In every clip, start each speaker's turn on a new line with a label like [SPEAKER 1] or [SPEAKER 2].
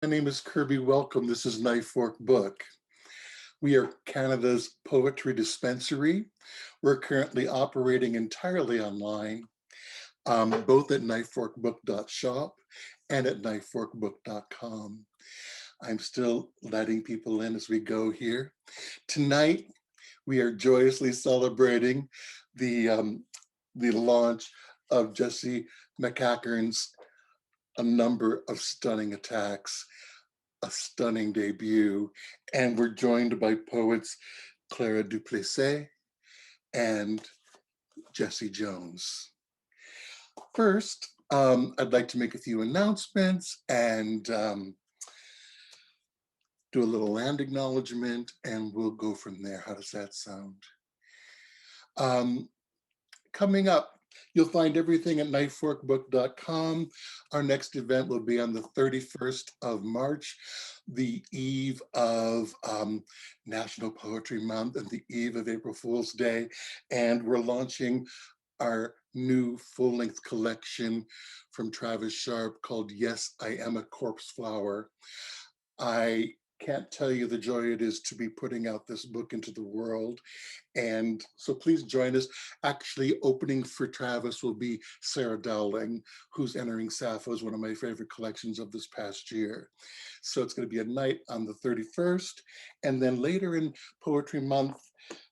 [SPEAKER 1] name is Kirby. Welcome. This is Knife Fork Book. We are Canada's poetry dispensary. We're currently operating entirely online, both at knifeforkbook.shop and at knifeforkbook.com. I'm still letting people in as we go here. Tonight, we are joyously celebrating the launch of Jessi Maceachern's A Number of Stunning Attacks, a stunning debut. And we're joined by poets KLARA du PLESSIS and Jessie Jones. First, I'd like to make a few announcements and do a little land acknowledgement, and we'll go from there. How does that sound? Coming up, you'll find everything at knifeforkbook.com. Our next event will be on the 31st of March, the eve of National Poetry Month and the eve of April Fool's Day. And we're launching our new full-length collection from Travis Sharp called Yes, I Am a Corpse Flower. I can't tell you the joy it is to be putting out this book into the world. And so please join us. Actually, opening for Travis will be Sarah Dowling, who's entering Sappho's, one of my favorite collections of this past year. So it's going to be a night on the 31st. And then later in Poetry Month,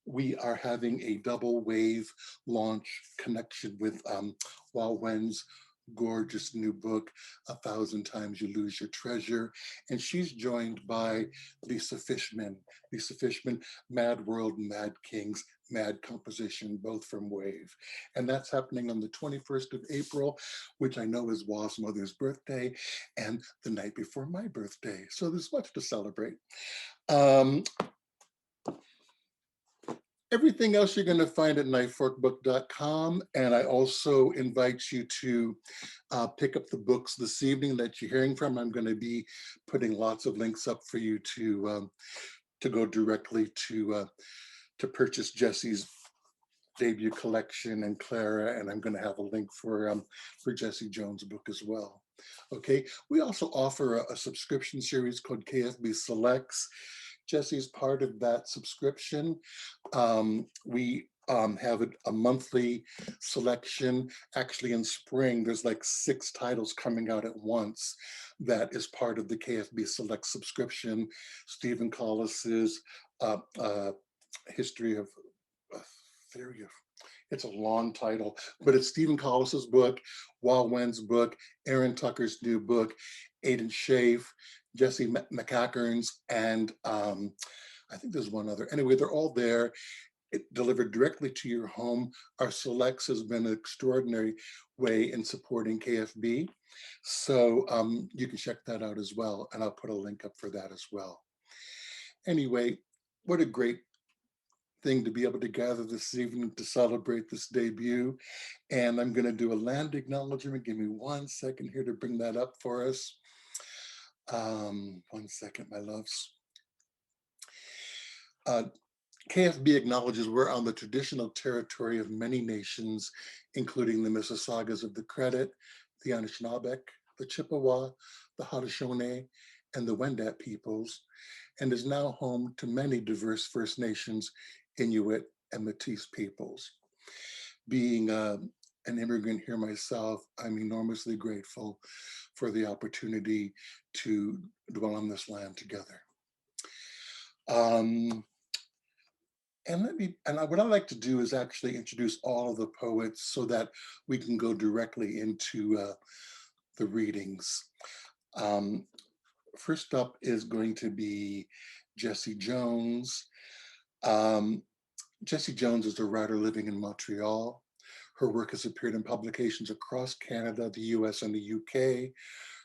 [SPEAKER 1] we are having a double wave launch connection with Wal Wen's gorgeous new book, 1,000 Times You Lose Your Treasure. And she's joined by Lisa Fishman. Lisa Fishman, Mad World, Mad Kings, Mad Composition, both from Wave. And that's happening on the 21st of April, which I know is Wa's mother's birthday and the night before my birthday. So there's much to celebrate. Everything else you're going to find at knifeforkbook.com. And I also invite you to pick up the books this evening that you're hearing from. I'm going to be putting lots of links up for you to go directly to purchase Jessie's debut collection and KLARA, and I'm going to have a link for Jessie Jones' book as well. Okay, we also offer a subscription series called KFB Selects. Jessie's part of that subscription. We have a monthly selection. Actually, in spring, there's like 6 titles coming out at once that is part of the KFB Select subscription. Stephen Collis's History of Theory of, it's a long title, but it's Stephen Collis's book, Wal Wen's book, Aaron Tucker's new book, Aidan Schaaf, Jessi Maceachern's, and I think there's one other. Anyway, they're all there. It delivered directly to your home. Our Selects has been an extraordinary way in supporting KFB. So you can check that out as well. And I'll put a link up for that as well. Anyway, what a great thing to be able to gather this evening to celebrate this debut. And I'm going to do a land acknowledgement. Give me 1 second here to bring that up for us. 1 second, my loves. KFB acknowledges we're on the traditional territory of many nations, including the Mississaugas of the Credit, the Anishinaabe, the Chippewa, the Haudenosaunee, and the Wendat peoples, and is now home to many diverse First Nations, Inuit, and Métis peoples. Being an immigrant here myself, I'm enormously grateful for the opportunity to dwell on this land together. What I'd like to do is actually introduce all of the poets so that we can go directly into the readings. First up is going to be Jessie Jones. Jessie Jones is a writer living in Montreal. Her work has appeared in publications across Canada, the US, and the UK.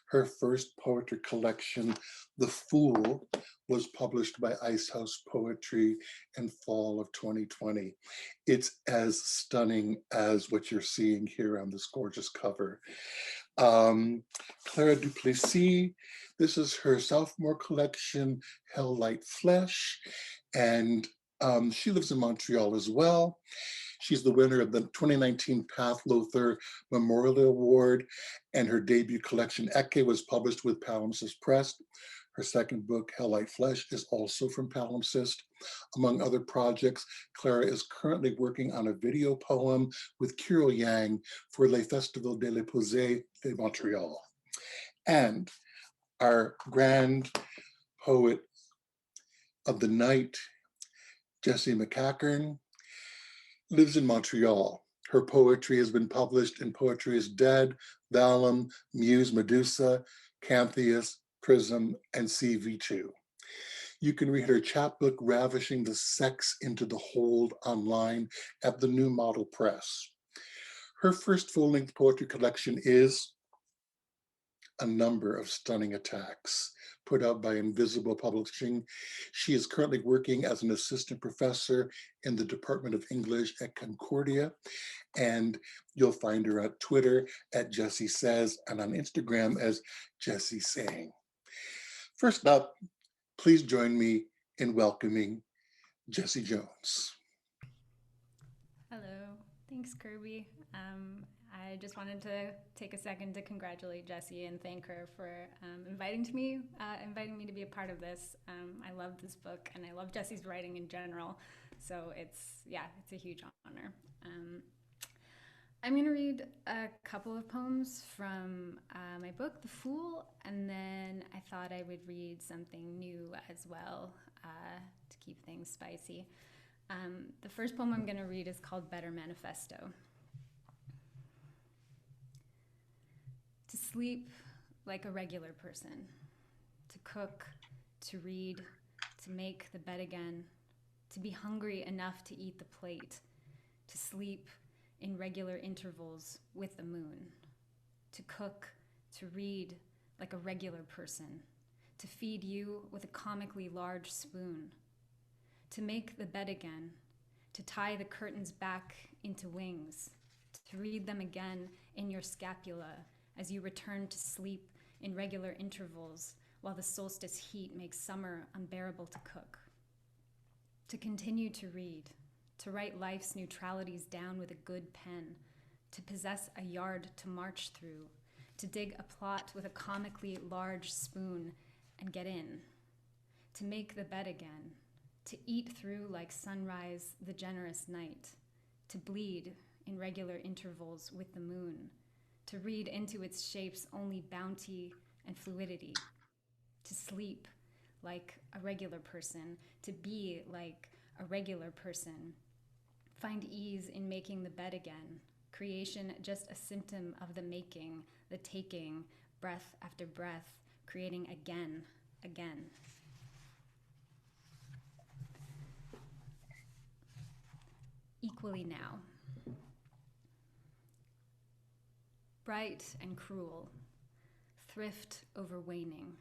[SPEAKER 1] Her first poetry collection, The Fool, was published by Icehouse Poetry in fall of 2020. It's as stunning as what you're seeing here on this gorgeous cover. KLARA du PLESSIS, this is her sophomore collection, Hell Light Flesh, and She lives in Montreal as well. She's the winner of the 2019 Path Lothar Memorial Award, and her debut collection, Ecce, was published with Palimpsest Press. Her second book, Hell Light Flesh, is also from Palimpsest. Among other projects, KLARA is currently working on a video poem with Kirill Yang for Le Festival de la Poésie de Montréal. And our grand poet of the night, Jessi Maceachern, lives in Montreal. Her poetry has been published in Poetry is Dead, Vellum, Muse Medusa, Cantheus, Prism, and CV2. You can read her chapbook, Ravishing the Sex into the Hold, online at the New Model Press. Her first full-length poetry collection is A Number of Stunning Attacks, put out by Invisible Publishing. She is currently working as an assistant professor in the Department of English at Concordia, and you'll find her at Twitter at Jessie Says and on Instagram as Jessie Saying. First up, please join me in welcoming Jessie Jones.
[SPEAKER 2] Hello, thanks Kirby. I just wanted to take a second to congratulate Jessie and thank her for inviting me to be a part of this. I love this book and I love Jessie's writing in general, so it's a huge honor. I'm going to read a couple of poems from my book, The Fool, and then I thought I would read something new as well to keep things spicy. The first poem I'm going to read is called Better Manifesto. To sleep like a regular person, to cook, to read, to make the bed again, to be hungry enough to eat the plate, to sleep in regular intervals with the moon, to cook, to read like a regular person, to feed you with a comically large spoon, to make the bed again, to tie the curtains back into wings, to read them again in your scapula as you return to sleep in regular intervals while the solstice heat makes summer unbearable to cook. To continue to read, to write life's neutralities down with a good pen, to possess a yard to march through, to dig a plot with a comically large spoon and get in, to make the bed again, to eat through like sunrise the generous night, to bleed in regular intervals with the moon, to read into its shapes only bounty and fluidity, to sleep like a regular person, to be like a regular person, find ease in making the bed again, creation just a symptom of the making, the taking, breath after breath, creating again. Equally now. Bright and cruel, thrift over waning,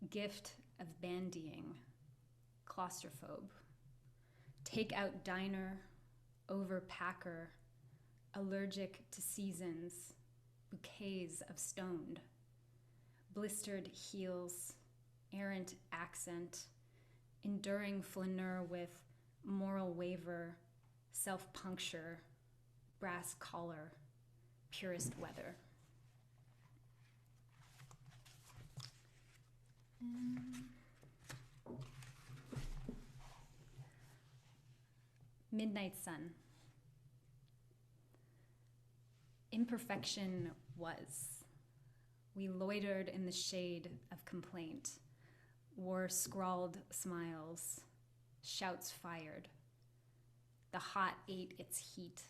[SPEAKER 2] gift of bandying, claustrophobe, take-out diner, overpacker, allergic to seasons, bouquets of stoned, blistered heels, errant accent, enduring flaneur with moral waiver, self-puncture, brass collar, purest weather. Midnight sun. Imperfection was. We loitered in the shade of complaint, wore scrawled smiles, shouts fired. The hot ate its heat.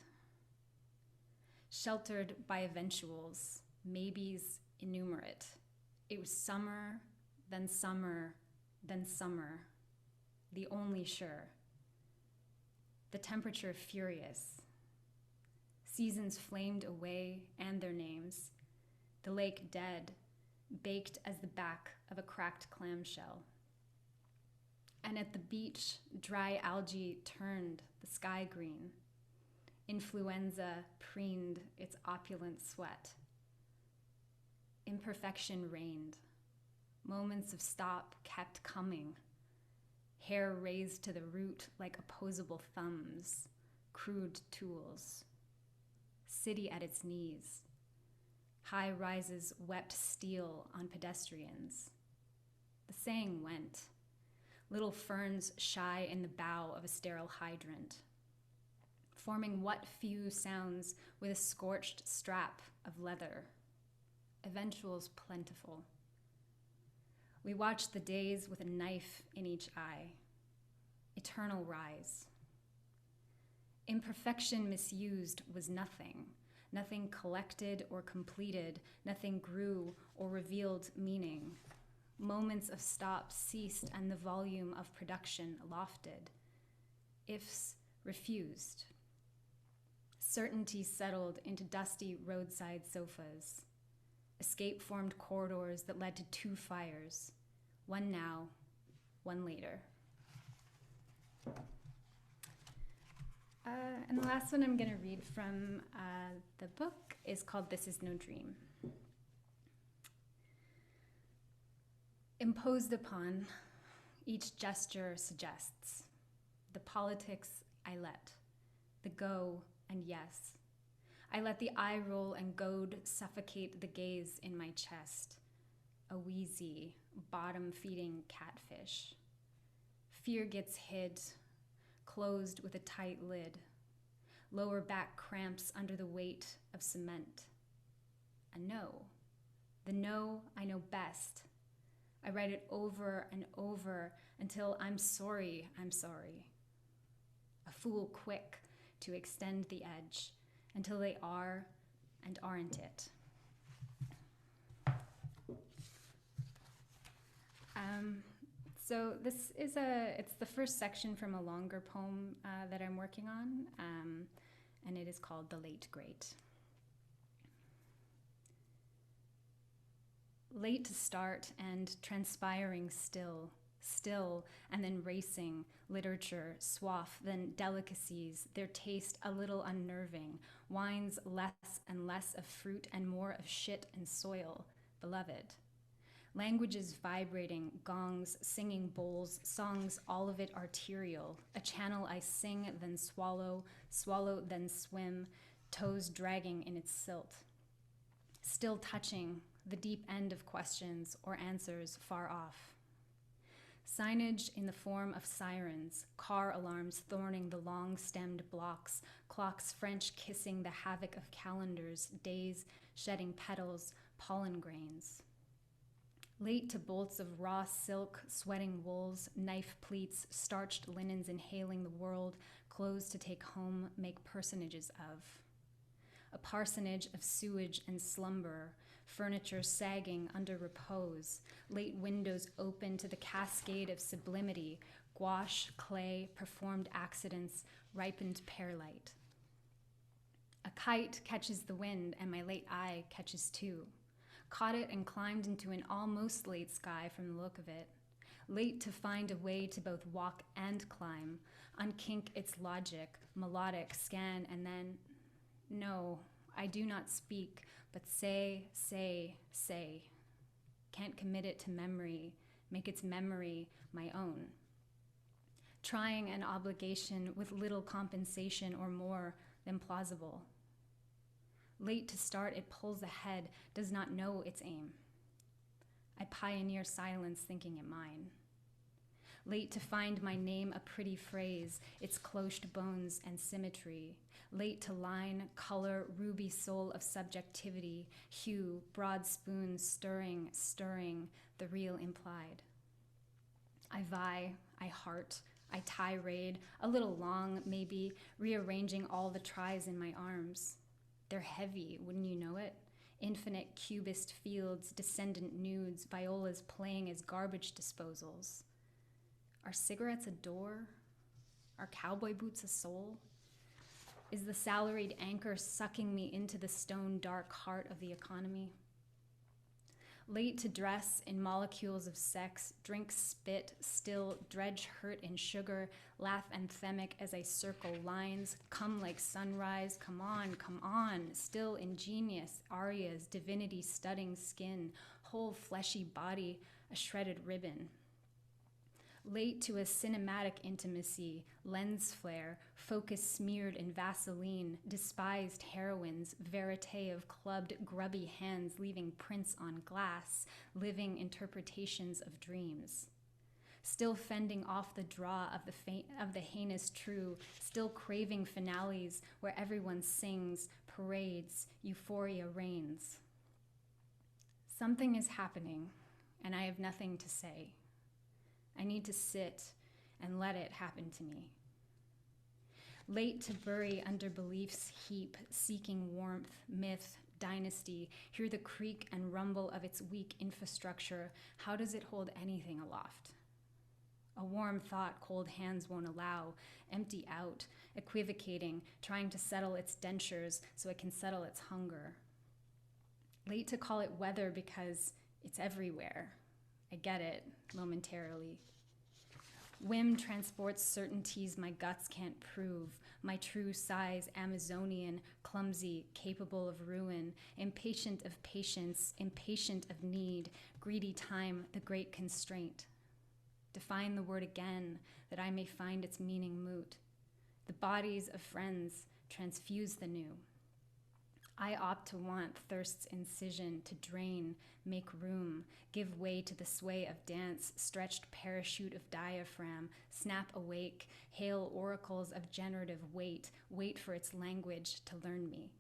[SPEAKER 2] Sheltered by eventuals, maybes innumerate. It was summer, then summer, then summer, the only sure. The temperature furious. Seasons flamed away and their names. The lake dead, baked as the back of a cracked clamshell. And at the beach, dry algae turned the sky green. Influenza preened its opulent sweat. Imperfection reigned. Moments of stop kept coming. hair raised to the root like opposable thumbs, crude tools. City at its knees. High rises wept steel on pedestrians. The saying went, little ferns shy in the bow of a sterile hydrant, forming what few sounds with a scorched strap of leather, eventuals plentiful. We watched the days with a knife in each eye, eternal rise. Imperfection misused was nothing, nothing collected or completed, nothing grew or revealed meaning. Moments of stop ceased and the volume of production lofted. Ifs refused. Certainty settled into dusty roadside sofas. Escape formed corridors that led to two fires, one now, one later. And the last one I'm going to read from the book is called This Is No Dream. Imposed upon, each gesture suggests the politics I let, the go and yes. I let the eye roll and goad suffocate the gaze in my chest, a wheezy, bottom-feeding catfish. Fear gets hid, closed with a tight lid. Lower back cramps under the weight of cement. A no. The no I know best. I write it over and over until I'm sorry I'm sorry. A fool quick to extend the edge until they are and aren't it. So this is it's the first section from a longer poem that I'm working on, and it is called The Late Great. Late to start and transpiring still, and then racing, literature, suave, then delicacies, their taste a little unnerving, wines less and less of fruit and more of shit and soil, beloved. Languages vibrating, gongs, singing bowls, songs, all of it arterial, a channel I sing, then swallow, swallow, then swim, toes dragging in its silt. Still touching the deep end of questions or answers far off. Signage in the form of sirens, car alarms thorning the long-stemmed blocks, clocks French kissing the havoc of calendars, days shedding petals, pollen grains. Late to bolts of raw silk, sweating wools, knife pleats, starched linens inhaling the world, clothes to take home, make personages of. A parsonage of sewage and slumber, furniture sagging under repose, late windows open to the cascade of sublimity, gouache, clay, performed accidents, ripened pear light. A kite catches the wind and my late eye catches too. Caught it and climbed into an almost late sky from the look of it. Late to find a way to both walk and climb, unkink its logic, melodic, scan, and then, no, I do not speak, but say, say, say. Can't commit it to memory, make its memory my own. Trying an obligation with little compensation or more than plausible. Late to start, it pulls ahead, does not know its aim. I pioneer silence thinking it mine. Late to find my name a pretty phrase, its cloached bones and symmetry. Late to line, color, ruby soul of subjectivity, hue, broad spoons stirring, stirring, the real implied. I vie, I heart, I tirade, a little long maybe, rearranging all the tries in my arms. They're heavy, wouldn't you know it? Infinite cubist fields, descendant nudes, violas playing as garbage disposals. Are cigarettes a door? Are cowboy boots a soul? Is the salaried anchor sucking me into the stone dark heart of the economy? Late to dress in molecules of sex, drink spit, still dredge hurt in sugar, laugh anthemic as I circle lines, come like sunrise, come on, still ingenious arias, divinity studding skin, whole fleshy body, a shredded ribbon. Late to a cinematic intimacy, lens flare, focus smeared in Vaseline, despised heroines, verite of clubbed, grubby hands leaving prints on glass, living interpretations of dreams. Still fending off the draw of the heinous true, still craving finales where everyone sings, parades, euphoria reigns. Something is happening, and I have nothing to say. I need to sit and let it happen to me. Late to bury under belief's heap, seeking warmth, myth, dynasty, hear the creak and rumble of its weak infrastructure. How does it hold anything aloft? A warm thought cold hands won't allow, empty out, equivocating, trying to settle its dentures so it can settle its hunger. Late to call it weather because it's everywhere. I get it, momentarily. Whim transports certainties my guts can't prove, my true size Amazonian, clumsy, capable of ruin, impatient of patience, impatient of need, greedy time, the great constraint. Define the word again, that I may find its meaning moot. The bodies of friends transfuse the new. I opt to want thirst's incision to drain, make room, give way to the sway of dance, stretched parachute of diaphragm, snap awake, hail oracles of generative wait for its language to learn me.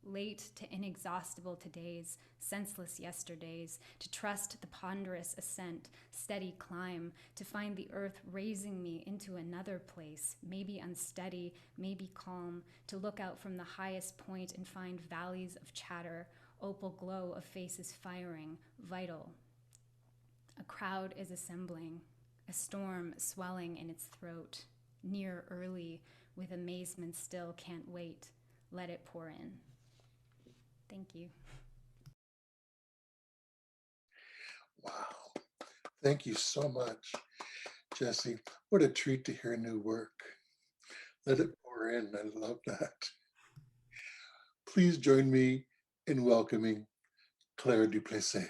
[SPEAKER 2] Late to inexhaustible todays, senseless yesterdays, to trust the ponderous ascent, steady climb, to find the earth raising me into another place, maybe unsteady, maybe calm, to look out from the highest point and find valleys of chatter, opal glow of faces firing, vital. A crowd is assembling, a storm swelling in its throat, near early, with amazement still can't wait, let it pour in. Thank you.
[SPEAKER 1] Wow. Thank you so much, Jessie. What a treat to hear new work. Let it pour in. I love that. Please join me in welcoming KLARA du Plessis.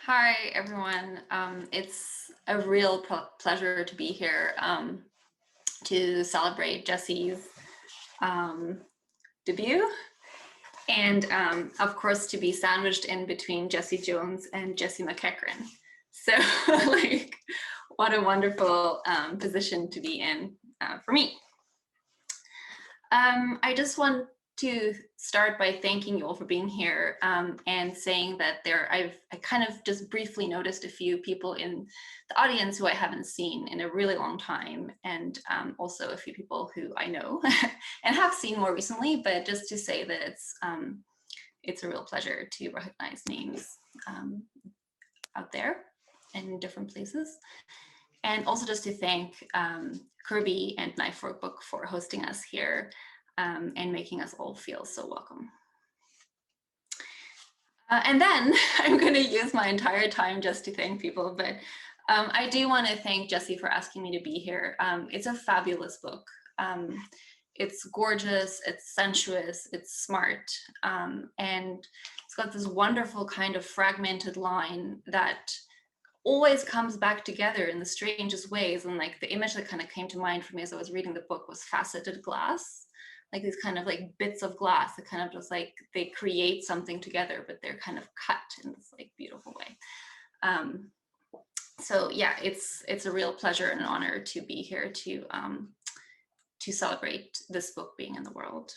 [SPEAKER 3] Hi, everyone. It's a real pleasure to be here to celebrate Jessie's debut. And of course, to be sandwiched in between Jessie Jones and Jessi Maceachern. So like, what a wonderful position to be in for me. I just want to start by thanking you all for being here and saying that I kind of just briefly noticed a few people in the audience who I haven't seen in a really long time, and also a few people who I know and have seen more recently, but just to say that it's a real pleasure to recognize names out there in different places. And also just to thank Kirby and Knife Workbook for hosting us here and making us all feel so welcome. And then I'm going to use my entire time just to thank people, but I do want to thank Jessie for asking me to be here. It's a fabulous book. It's gorgeous, it's sensuous, it's smart, and it's got this wonderful kind of fragmented line that always comes back together in the strangest ways. And like the image that kind of came to mind for me as I was reading the book was faceted glass, like these kind of like bits of glass that kind of just like, they create something together, but they're kind of cut in this like beautiful way. So yeah, it's a real pleasure and an honor to be here to celebrate this book being in the world.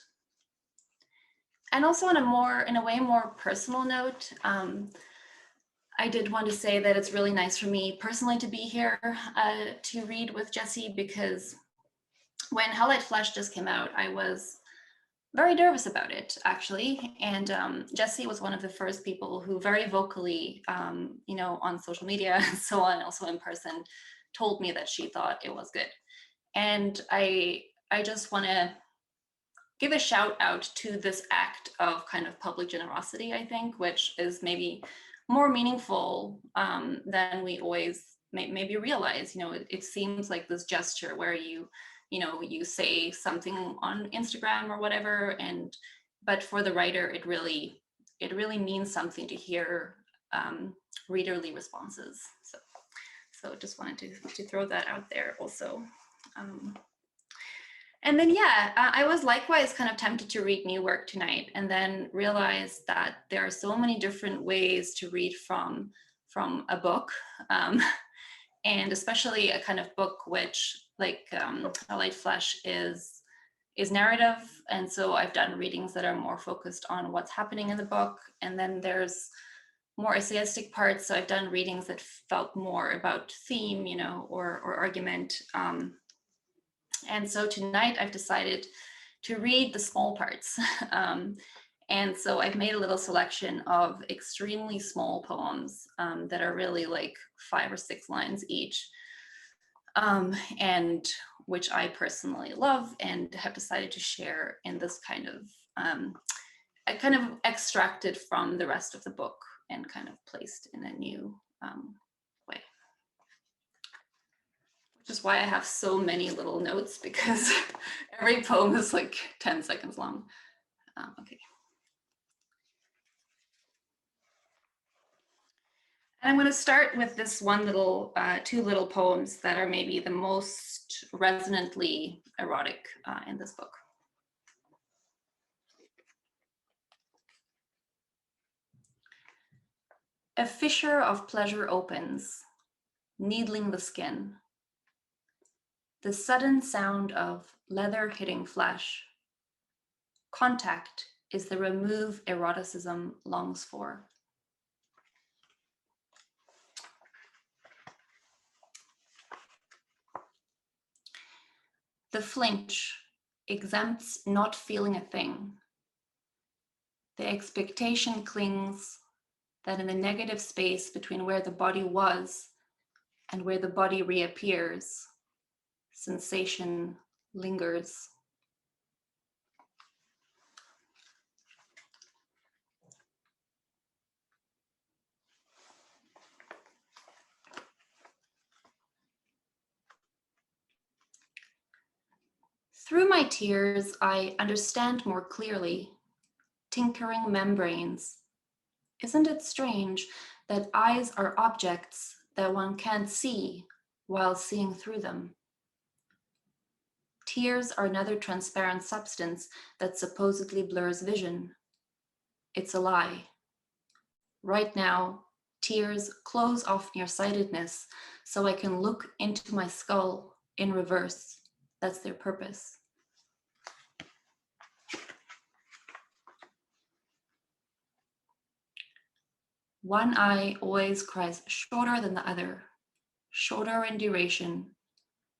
[SPEAKER 3] And also in a way more personal note, I did want to say that it's really nice for me personally to be here to read with Jessie, because when Hell Light Flesh just came out, I was very nervous about it, actually. And Jessie was one of the first people who very vocally, you know, on social media and so on, also in person, told me that she thought it was good. And I just want to give a shout out to this act of kind of public generosity, I think, which is maybe more meaningful than we always maybe realize. You know, it seems like this gesture where you say something on Instagram or whatever, but for the writer, it really means something to hear readerly responses. So just wanted to throw that out there also. And then, yeah, I was likewise kind of tempted to read new work tonight, and then realized that there are so many different ways to read from a book, and especially a kind of book which, like Allied Flesh, is narrative. And so I've done readings that are more focused on what's happening in the book, and then there's more essayistic parts. So I've done readings that felt more about theme, you know, or argument. And so tonight I've decided to read the small parts. And so I've made a little selection of extremely small poems that are really like 5 or 6 lines each, and which I personally love and have decided to share in this kind of, I kind of extracted from the rest of the book and kind of placed in a new way. Which is why I have so many little notes, because every poem is like 10 seconds long. Okay. And I'm going to start with this one little, 2 little poems that are maybe the most resonantly erotic in this book. A fissure of pleasure opens, needling the skin. The sudden sound of leather hitting flesh. Contact is the remove eroticism longs for. The flinch exempts not feeling a thing. The expectation clings that in the negative space between where the body was and where the body reappears, sensation lingers. Through my tears, I understand more clearly, tinkering membranes. Isn't it strange that eyes are objects that one can't see while seeing through them? Tears are another transparent substance that supposedly blurs vision. It's a lie. Right now, tears close off nearsightedness so I can look into my skull in reverse. That's their purpose. One eye always cries shorter than the other, shorter in duration,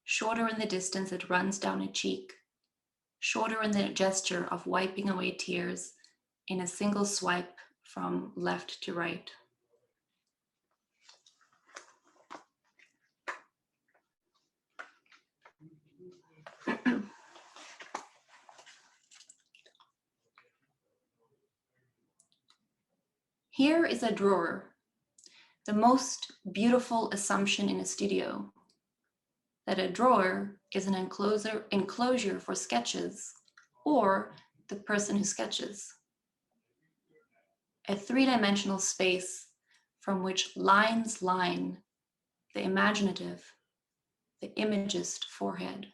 [SPEAKER 3] shorter in the distance it runs down a cheek, shorter in the gesture of wiping away tears in a single swipe from left to right. Here is a drawer, the most beautiful assumption in a studio, that a drawer is an enclosure for sketches or the person who sketches. A 3-dimensional space from which lines line the imaginative, the imagist forehead.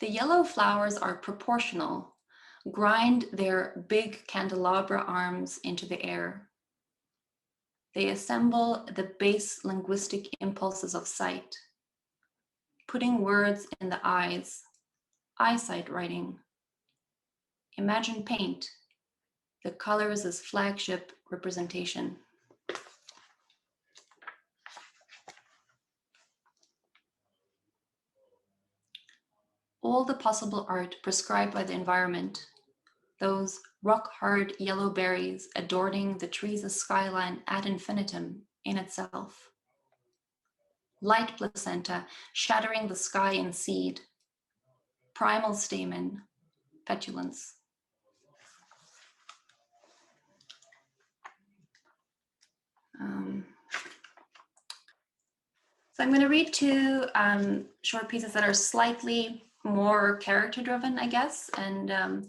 [SPEAKER 3] The yellow flowers are proportional, grind their big candelabra arms into the air. They assemble the base linguistic impulses of sight, putting words in the eyes, eyesight writing. Imagine paint, the colors as flagship representation. All the possible art prescribed by the environment, those rock-hard yellow berries adorning the trees' skyline ad infinitum in itself. Light placenta shattering the sky in seed, primal stamen, petulance. So I'm going to read two short pieces that are slightly more character driven, I guess. And in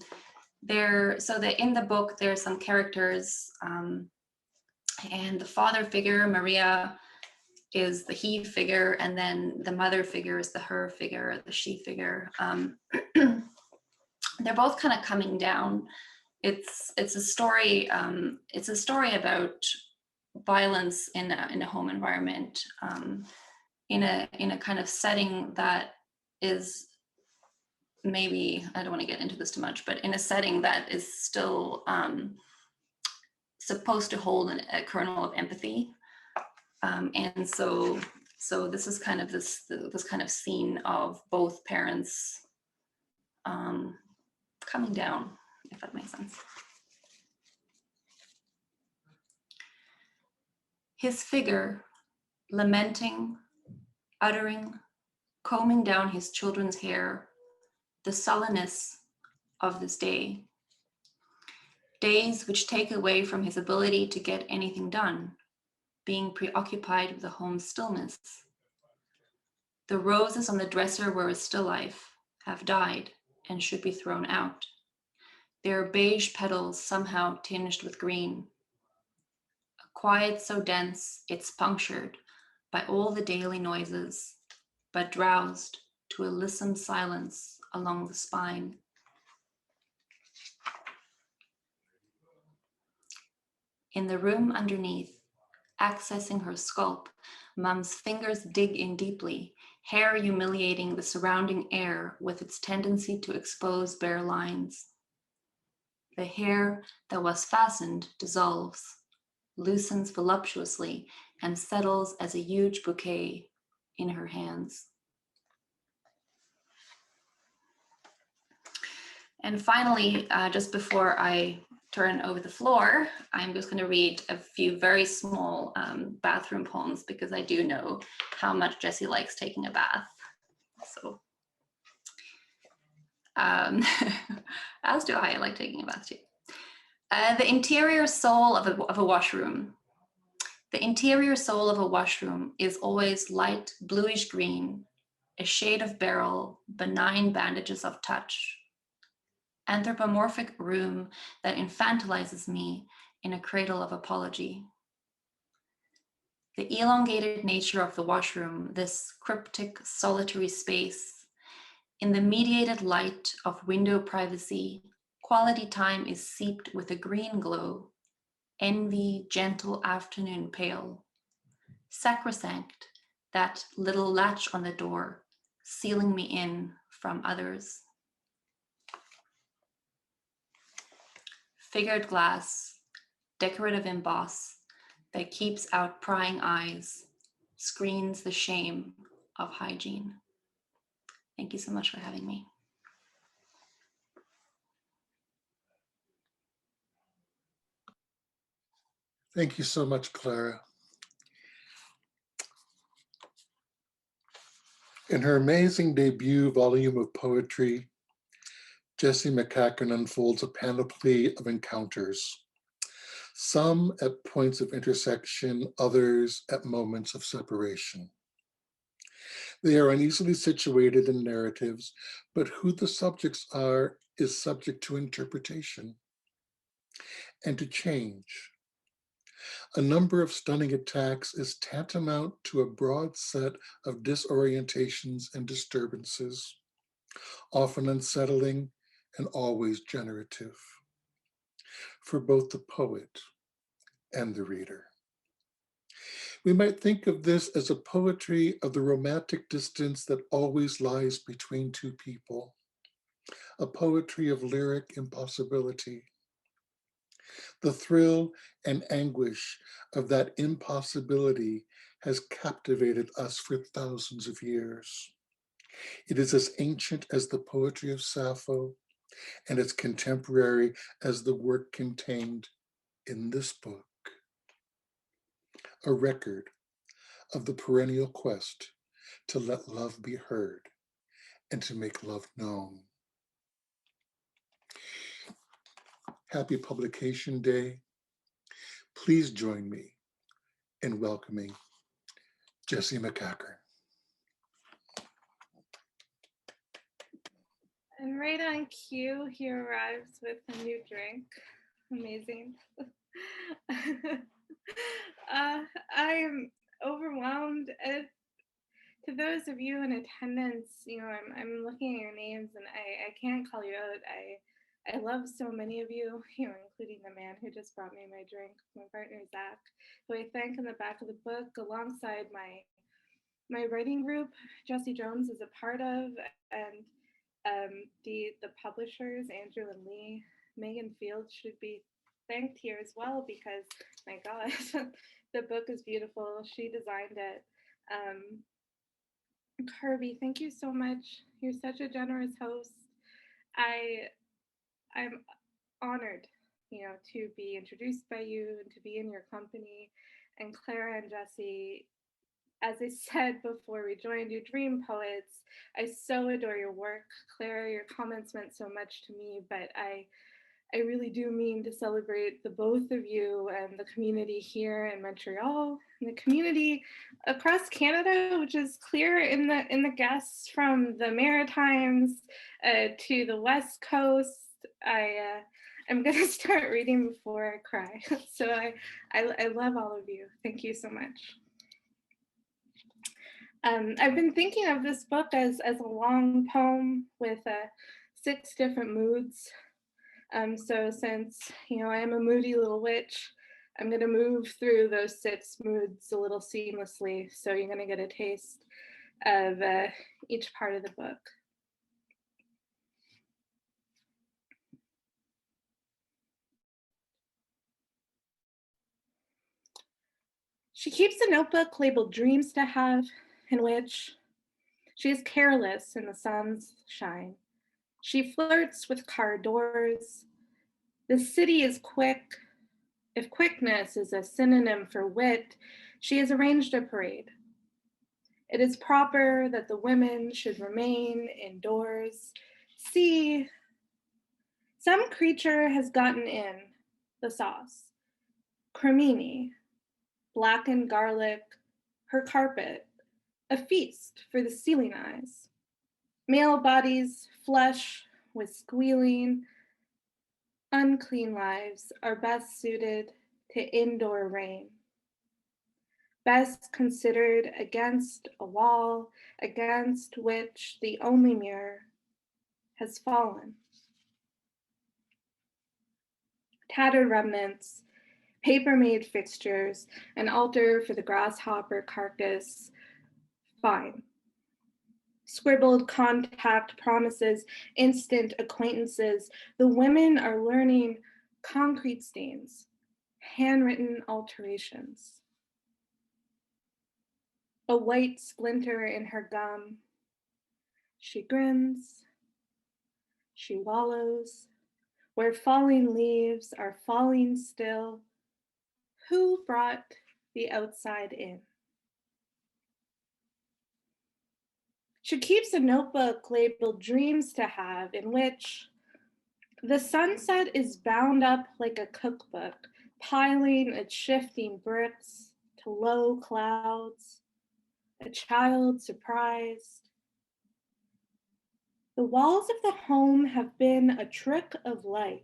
[SPEAKER 3] the book, there's some characters, and the father figure, Maria, is the he figure, and then the mother figure is the her figure, the she figure. They're both kind of coming down. It's a story. It's a story about violence in a home environment, in a kind of setting that is, maybe, I don't want to get into this too much, but in a setting that is still supposed to hold a kernel of empathy. And so this is kind of this kind of scene of both parents coming down, if that makes sense. His figure, lamenting, uttering, combing down his children's hair, the sullenness of this day. Days which take away from his ability to get anything done, being preoccupied with the home's stillness. The roses on the dresser were a still life, have died and should be thrown out. Their beige petals somehow tinged with green. A quiet so dense it's punctured by all the daily noises, but drowsed to a lissom silence along the spine. In the room underneath, accessing her sculpt, Mum's fingers dig in deeply, hair humiliating the surrounding air with its tendency to expose bare lines. The hair that was fastened dissolves, loosens voluptuously, and settles as a huge bouquet in her hands. And finally, just before I turn over the floor, I'm just going to read a few very small bathroom poems, because I do know how much Jessie likes taking a bath. So, as do I like taking a bath too. The interior soul of a washroom. The interior soul of a washroom is always light bluish green, a shade of beryl, benign bandages of touch. Anthropomorphic room that infantilizes me in a cradle of apology. The elongated nature of the washroom, this cryptic, solitary space, in the mediated light of window privacy, quality time is seeped with a green glow, envy, gentle afternoon pale. Sacrosanct, that little latch on the door, sealing me in from others. Figured glass, decorative emboss that keeps out prying eyes, screens the shame of hygiene. Thank you so much for having me.
[SPEAKER 1] Thank you so much, KLARA. In her amazing debut volume of poetry, Jessi Maceachern unfolds a panoply of encounters, some at points of intersection, others at moments of separation. They are uneasily situated in narratives, but who the subjects are is subject to interpretation and to change. A number of stunning attacks is tantamount to a broad set of disorientations and disturbances, often unsettling and always generative, for both the poet and the reader. We might think of this as a poetry of the romantic distance that always lies between two people, a poetry of lyric impossibility. The thrill and anguish of that impossibility has captivated us for thousands of years. It is as ancient as the poetry of Sappho and as contemporary as the work contained in this book. A record of the perennial quest to let love be heard and to make love known. Happy Publication Day. Please join me in welcoming Jessi Maceachern.
[SPEAKER 4] And right on cue, he arrives with a new drink. Amazing. I am overwhelmed. To those of you in attendance, I'm looking at your names and I can't call you out. I love so many of you, including the man who just brought me my drink, my partner Zach, who I thank in the back of the book, alongside my writing group, Jessie Jones is a part of, and the publishers, Andrew and Lee. Megan Fields should be thanked here as well, because my God, the book is beautiful. She designed it. Kirby, thank you so much. You're such a generous host. I'm honored, to be introduced by you and to be in your company. And KLARA and Jessie, as I said before we joined, you dream poets. I so adore your work. KLARA, your comments meant so much to me, but I really do mean to celebrate the both of you and the community here in Montreal, and the community across Canada, which is clear in the guests from the Maritimes to the West Coast. I'm gonna start reading before I cry. So I love all of you. Thank you so much. I've been thinking of this book as a long poem with 6 different moods. So since, I am a moody little witch, I'm going to move through those 6 moods a little seamlessly. So you're going to get a taste of each part of the book. She keeps a notebook labeled Dreams to Have, in which she is careless in the sun's shine. She flirts with car doors. The city is quick. If quickness is a synonym for wit, she has arranged a parade. It is proper that the women should remain indoors. See, some creature has gotten in the sauce. Cremini, blackened garlic, her carpet, a feast for the ceiling eyes. Male bodies flush with squealing. Unclean lives are best suited to indoor rain. Best considered against a wall, against which the only mirror has fallen. Tattered remnants, paper-made fixtures, an altar for the grasshopper carcass, fine. Scribbled contact promises, instant acquaintances. The women are learning concrete stains, handwritten alterations. A white splinter in her gum. She grins, she wallows, where falling leaves are falling still. Who brought the outside in? She keeps a notebook labeled Dreams to Have, in which the sunset is bound up like a cookbook, piling its shifting bricks to low clouds, a child surprised. The walls of the home have been a trick of light.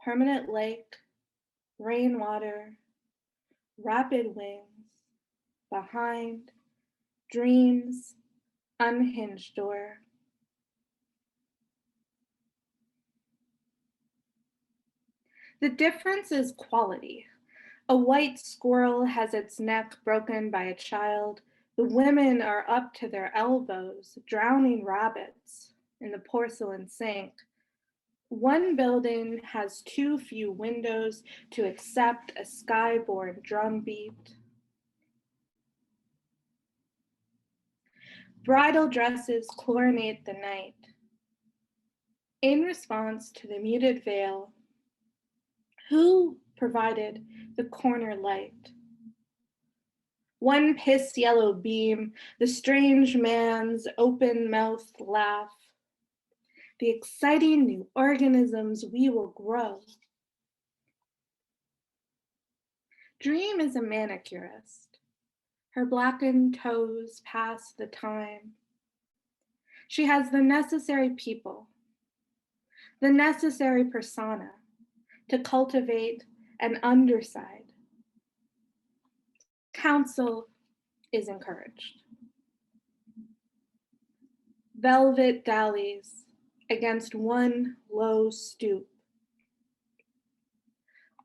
[SPEAKER 4] Permanent lake, rainwater, rapid wings, behind, dreams, unhinged door. The difference is quality. A white squirrel has its neck broken by a child. The women are up to their elbows, drowning rabbits in the porcelain sink. One building has too few windows to accept a skyborn drumbeat. Bridal dresses chlorinate the night. In response to the muted veil, who provided the corner light? One piss yellow beam, the strange man's open mouthed laugh. The exciting new organisms we will grow. Dream is a manicurist. her blackened toes pass the time. She has the necessary people, the necessary persona to cultivate an underside. Counsel is encouraged. Velvet dallies against one low stoop.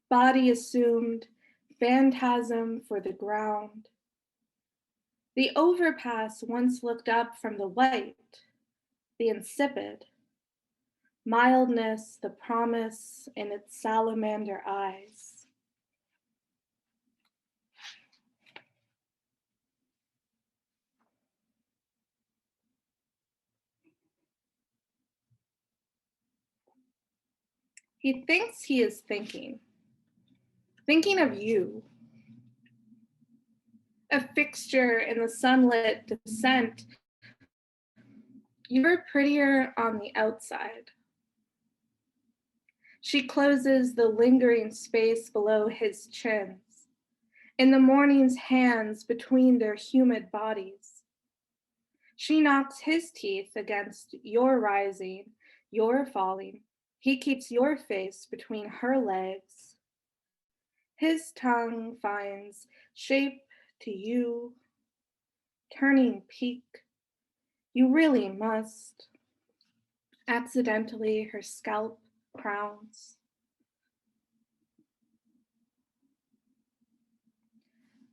[SPEAKER 4] Body assumed, phantasm for the ground. The overpass once looked up from the white, the insipid, mildness, the promise in its salamander eyes. He thinks he is thinking of you, a fixture in the sunlit descent. You're prettier on the outside. She closes the lingering space below his chins, in the morning's hands between their humid bodies. She knocks his teeth against your rising, your falling. He keeps your face between her legs. His tongue finds shape to you, turning peak. You really must. Accidentally, her scalp crowns.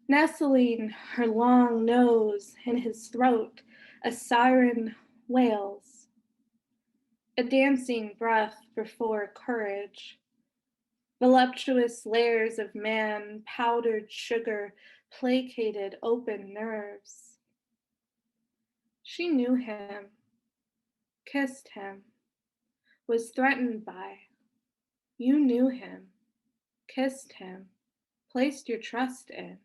[SPEAKER 4] Nestling her long nose in his throat, a siren wails. A dancing breath before courage. Voluptuous layers of man, powdered sugar, placated open nerves. She knew him, kissed him, was threatened by. You knew him, kissed him, placed your trust in.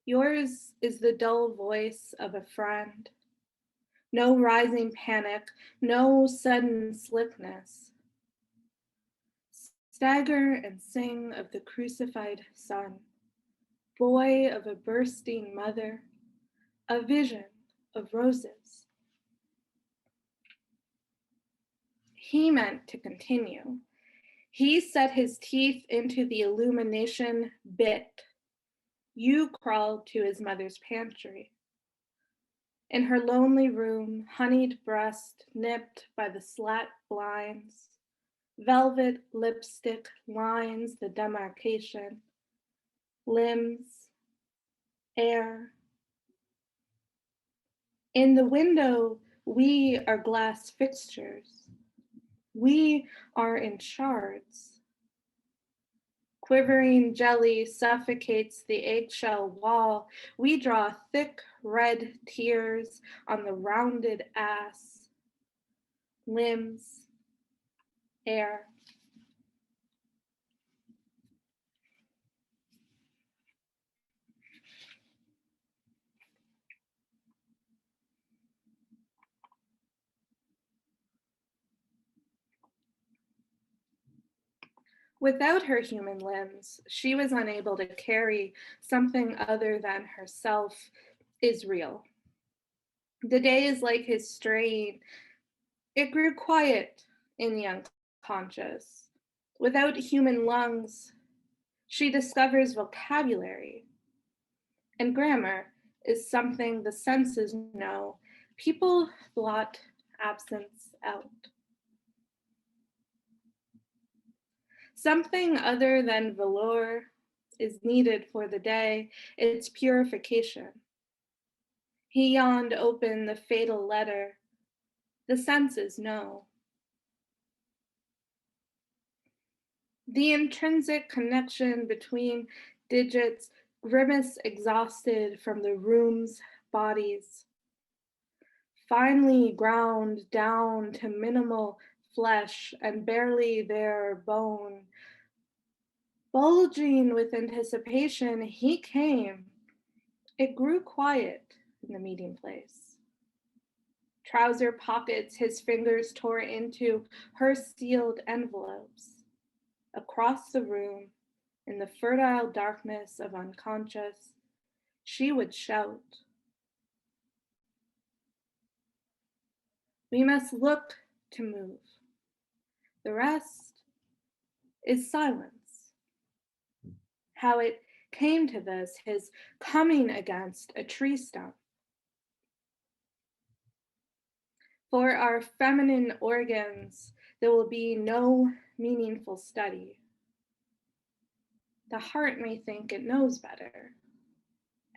[SPEAKER 4] Yours is the dull voice of a friend. No rising panic, no sudden slickness. Stagger and sing of the crucified son, boy of a bursting mother, a vision of roses. He meant to continue. He set his teeth into the illumination bit. You crawled to his mother's pantry. In her lonely room, honeyed breast nipped by the slat blinds, velvet lipstick lines the demarcation, limbs, air. In the window, we are glass fixtures. We are in shards. Quivering jelly suffocates the eggshell wall. We draw thick red tears on the rounded ass. Limbs, air. Without her human limbs, she was unable to carry something other than herself is real. The day is like his strain. It grew quiet in the unconscious. Without human lungs, she discovers vocabulary. And grammar is something the senses know. People blot absence out. Something other than velour is needed for the day, its purification. He yawned open the fatal letter. The senses know. The intrinsic connection between digits, grimace exhausted from the room's bodies. Finally ground down to minimal flesh and barely there bone. Bulging with anticipation, he came. It grew quiet in the meeting place. Trouser pockets his fingers tore into her sealed envelopes. Across the room, In the fertile darkness of unconscious, she would shout. We must look to move. The rest is silence. How it came to this, his coming against a tree stump. For our feminine organs, there will be no meaningful study. The heart may think it knows better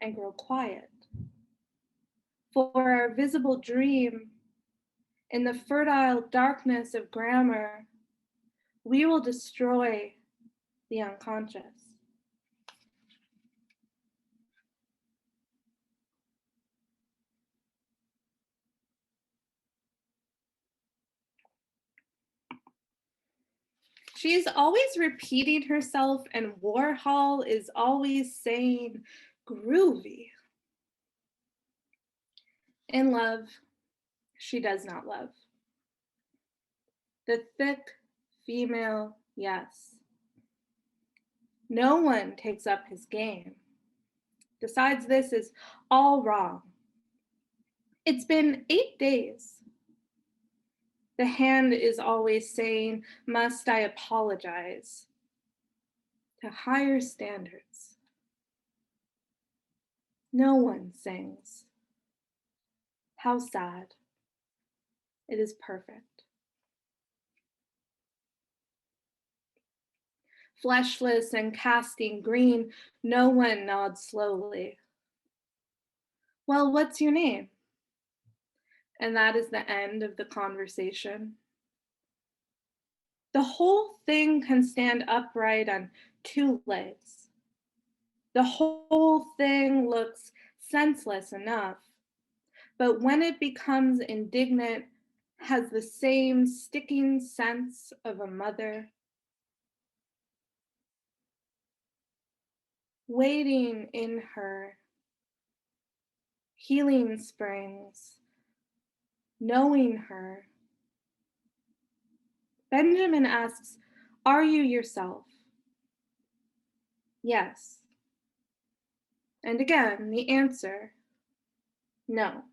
[SPEAKER 4] and grow quiet. For our visible dream, in the fertile darkness of grammar, we will destroy the unconscious. She's always repeating herself, and Warhol is always saying groovy. In love, she does not love. The thick female, yes. No one takes up his game. Decides this is all wrong. It's been 8 days. The hand is always saying, must I apologize? To higher standards. No one sings. How sad. It is perfect. Fleshless and casting green, no one nods slowly. Well, what's your name? And that is the end of the conversation. The whole thing can stand upright on 2 legs. The whole thing looks senseless enough, but when it becomes indignant, has the same sticking sense of a mother. Waiting in her, healing springs, knowing her. Benjamin asks, are you yourself? Yes. And again, the answer, no.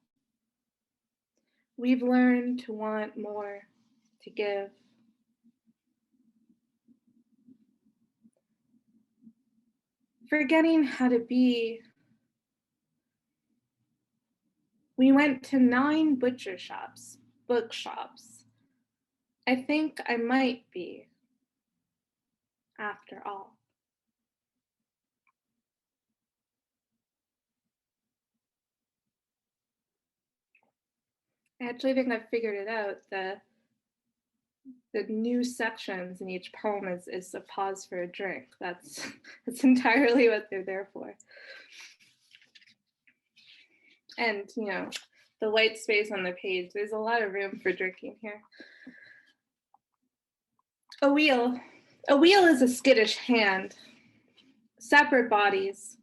[SPEAKER 4] We've learned to want more, to give. Forgetting how to be, we went to 9 butcher shops, bookshops. I think I might be, after all. I actually think I've figured it out. The new sections in each poem is a pause for a drink. That's entirely what they're there for. And, you know, the white space on the page, there's a lot of room for drinking here. A wheel is a skittish hand. Separate bodies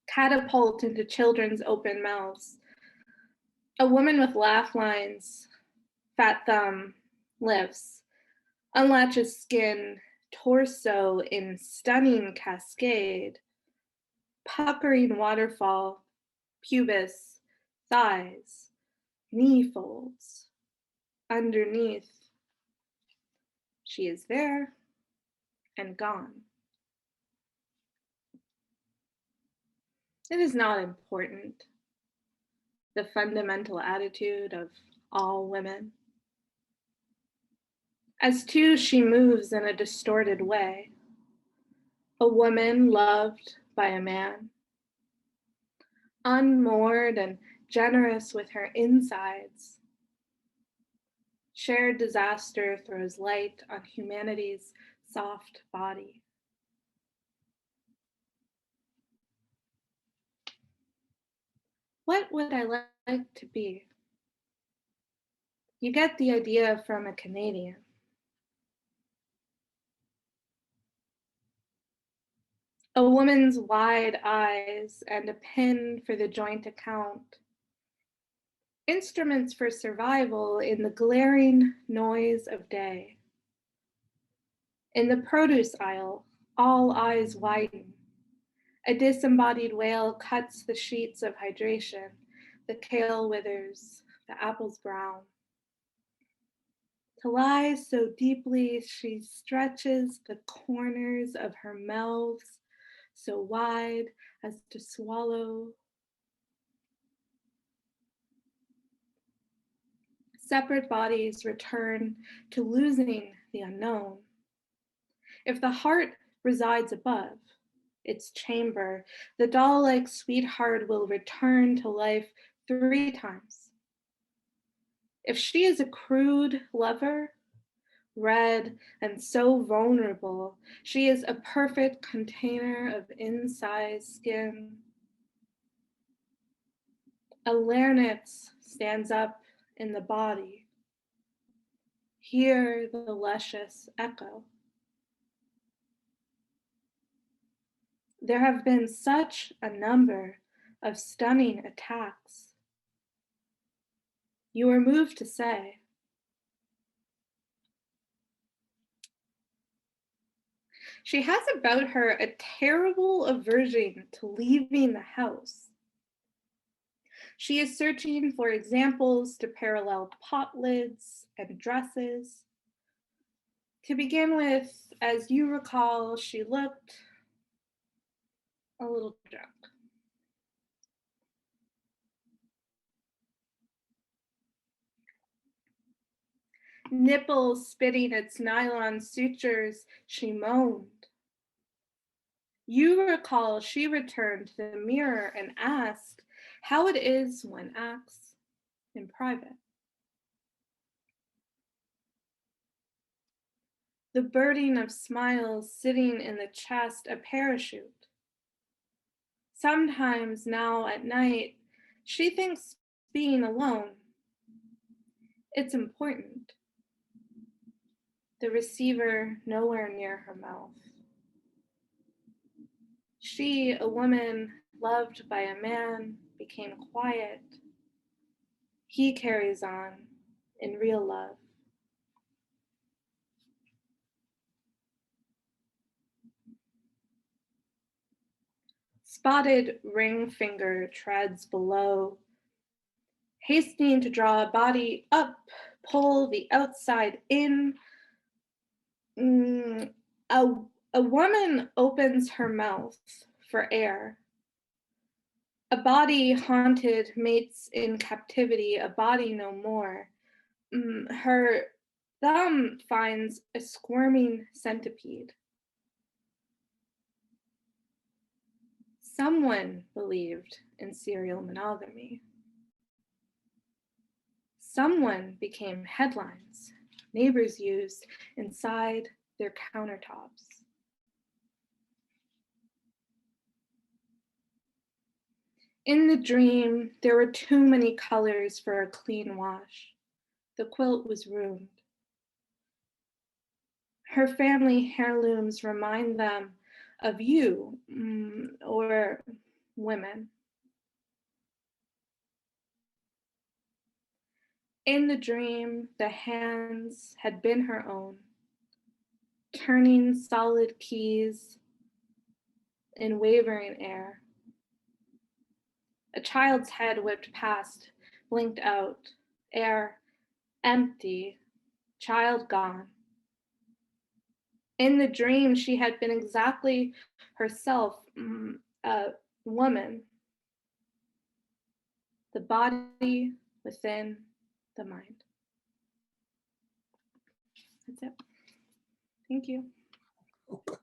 [SPEAKER 4] catapult into children's open mouths. A woman with laugh lines, fat thumb, lifts, unlatches skin, torso in stunning cascade, puckering waterfall, pubis, thighs, knee folds, underneath. She is there and gone. It is not important, the fundamental attitude of all women. As too she moves in a distorted way, a woman loved by a man, unmoored and generous with her insides. Shared disaster throws light on humanity's soft body. What would I like to be? You get the idea from a Canadian. A woman's wide eyes and a pin for the joint account. Instruments for survival in the glaring noise of day. In the produce aisle, All eyes widen. A disembodied whale cuts the sheets of hydration. The kale withers, the apples brown. To lie so deeply, she stretches the corners of her mouths so wide as to swallow. Separate bodies return to losing the unknown. If the heart resides above its chamber, the doll-like sweetheart will return to life 3 times. If she is a crude lover, red and so vulnerable, she is a perfect container of incised skin. A larynx stands up in the body. Hear the luscious echo. There have been such a number of stunning attacks. You are moved to say, she has about her a terrible aversion to leaving the house. She is searching for examples to parallel pot lids and dresses. To begin with, as you recall, she looked a little drunk. Nipples spitting its nylon sutures, she moaned. You recall she returned to the mirror and asked how it is one acts in private. The birding of smiles sitting in the chest, a parachute. Sometimes now at night, she thinks being alone, it's important. The receiver nowhere near her mouth. She, a woman loved by a man, became quiet. He carries on in real love. Spotted ring finger treads below, hastening to draw a body up, pull the outside in. A woman opens her mouth for air. A body haunted mates in captivity, a body no more. Her thumb finds a squirming centipede. Someone believed in serial monogamy. Someone became headlines neighbors used inside their countertops. In the dream, there were too many colors for a clean wash. The quilt was ruined. Her family heirlooms remind them of you or women. In the dream, the hands had been her own, turning solid keys in wavering air. A child's head whipped past, blinked out, air empty, child gone. In the dream, she had been exactly herself, a woman, the body within the mind. That's it. Thank you.
[SPEAKER 1] Okay.